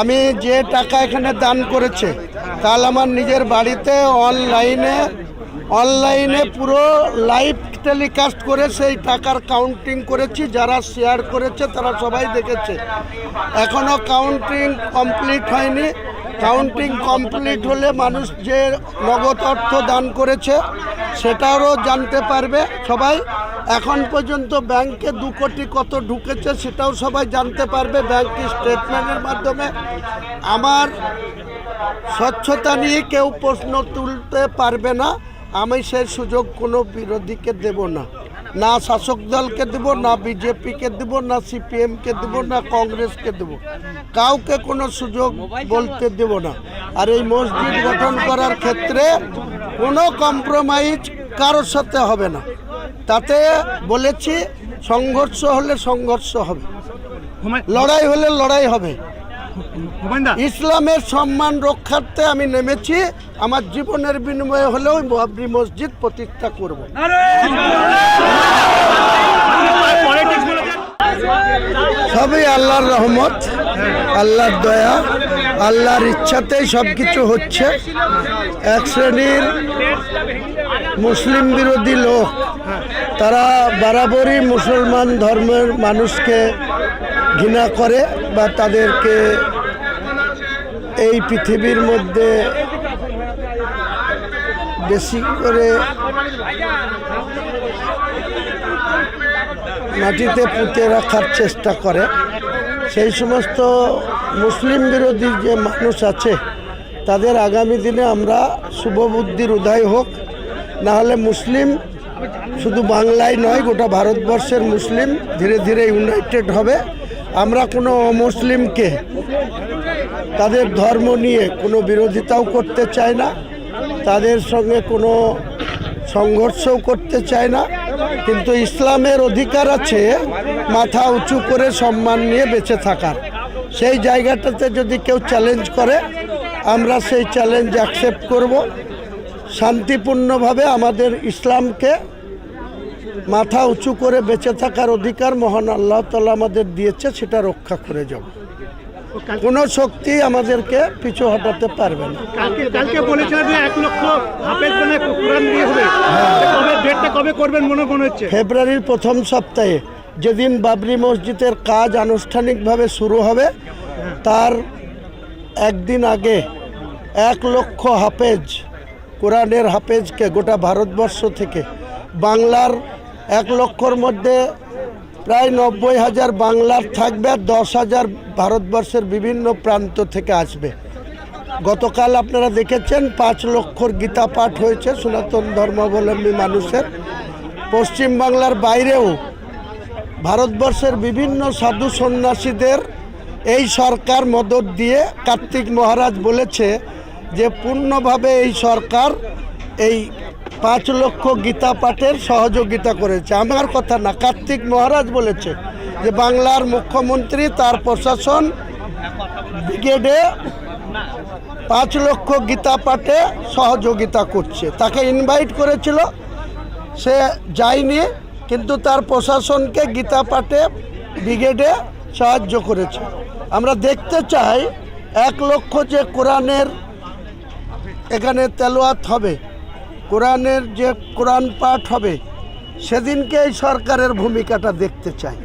আমি যে টাকা এখানে দান করেছে কাল আমার নিজের বাড়িতে অনলাইনে পুরো লাইভ টেলিকাস্ট করে সেই টাকার কাউন্টিং করেছি। যারা শেয়ার করেছে তারা সবাই দেখেছে। এখনও কাউন্টিং কমপ্লিট হয়নি। কাউন্টিং কমপ্লিট হলে মানুষ যে নগদ অর্থ দান করেছে সেটারও জানতে পারবে সবাই। এখন পর্যন্ত ব্যাংকে 2 কোটি কত ঢুকেছে সেটাও সবাই জানতে পারবে ব্যাংক স্টেটমেন্টের মাধ্যমে। আমার স্বচ্ছতা নিয়ে কেউ প্রশ্ন তুলতে পারবে না। আমি সেই সুযোগ কোনো বিরোধীকে দেব না, না শাসক দলকে দেব, না বিজেপিকে দেব, না সিপিএমকে দেব, না কংগ্রেসকে দেব। কাউকে কোনো সুযোগ বলতে দেব না। আর এই মসজিদ গঠন করার ক্ষেত্রে কোনো কম্প্রোমাইজ কারোর সাথে হবে না। তাতে বলেছি সংঘর্ষ হলে সংঘর্ষ হবে, লড়াই হলে লড়াই হবে। ইসলামের সম্মান রক্ষার্থে আমি নেমেছি। আমার জীবনের বিনিময়ে হলেও বাবরি মসজিদ প্রতিষ্ঠা করব। সবই আল্লাহর রহমত, আল্লাহর দয়া, আল্লাহর ইচ্ছাতেই সব কিছু হচ্ছে। এক শ্রেণীর মুসলিম বিরোধী লোক তারা বরাবরই মুসলমান ধর্মের মানুষকে ঘৃণা করে বা তাদেরকে এই পৃথিবীর মধ্যে বেশি করে মাটিতে পুঁতে রাখার চেষ্টা করে। সেই সমস্ত মুসলিম বিরোধী যে মানুষ আছে তাদের আগামী দিনে আমরা শুভবুদ্ধির উদয় হোক। নাহলে মুসলিম শুধু বাংলায় নয় গোটা ভারতবর্ষের মুসলিম ধীরে ধীরে ইউনাইটেড হবে। আমরা কোনো অমুসলিমকে তাদের ধর্ম নিয়ে কোনো বিরোধিতাও করতে চাই না, তাদের সঙ্গে কোনো সংঘর্ষও করতে চাই না। কিন্তু ইসলামের অধিকার আছে মাথা উঁচু করে সম্মান নিয়ে বেঁচে থাকার। সেই জায়গাটাতে যদি কেউ চ্যালেঞ্জ করে আমরা সেই চ্যালেঞ্জ অ্যাকসেপ্ট করব। শান্তিপূর্ণভাবে আমাদের ইসলামকে মাথা উঁচু করে বেঁচে থাকার অধিকার মহান আল্লাহ তাআলা আমাদের দিয়েছে, সেটা রক্ষা করে যাব। কোনো শক্তি আমাদেরকে পিছু হটাতে পারবে না। কালকে বলেছিলেন যে 1 লক্ষ হাফেজ মানে কোরআন দিয়ে হবে, ডেটটা কবে করবেন মনে হচ্ছে? ফেব্রুয়ারির প্রথম সপ্তাহে, যেদিন বাবরি মসজিদের কাজ আনুষ্ঠানিকভাবে শুরু হবে তার একদিন আগে 1 লক্ষ হাফেজ, কোরআনের হাফেজকে গোটা ভারতবর্ষ থেকে, বাংলার 1 লক্ষর মধ্যে প্রায় 90,000 বাংলার থাকবে আর 10,000 ভারতবর্ষের বিভিন্ন প্রান্ত থেকে আসবে। গতকাল আপনারা দেখেছেন 5 লক্ষর গীতা পাঠ হয়েছে সনাতন ধর্মাবলম্বী মানুষের। পশ্চিমবাংলার বাইরেও ভারতবর্ষের বিভিন্ন সাধু সন্ন্যাসীদের এই সরকার মদত দিয়ে, কার্তিক মহারাজ বলেছে যে পূর্ণভাবে এই সরকার এই 5 লক্ষ গীতা পাঠের সহযোগিতা করেছে। আমার কথা না, কার্তিক মহারাজ বলেছে যে বাংলার মুখ্যমন্ত্রী তার প্রশাসন ব্রিগেডে 5 লক্ষ গীতা পাঠে সহযোগিতা করছে। তাকে ইনভাইট করেছিল, সে যায়নি, কিন্তু তার প্রশাসনকে গীতা পাঠে ব্রিগেডে সাহায্য করেছে। আমরা দেখতে চাই 1 লক্ষ যে কোরআনের এখানে তেলাওয়াত হবে, কোরআনের যে কোরআন পাঠ হবে, সেদিনকে এই সরকারের ভূমিকাটা দেখতে চাই।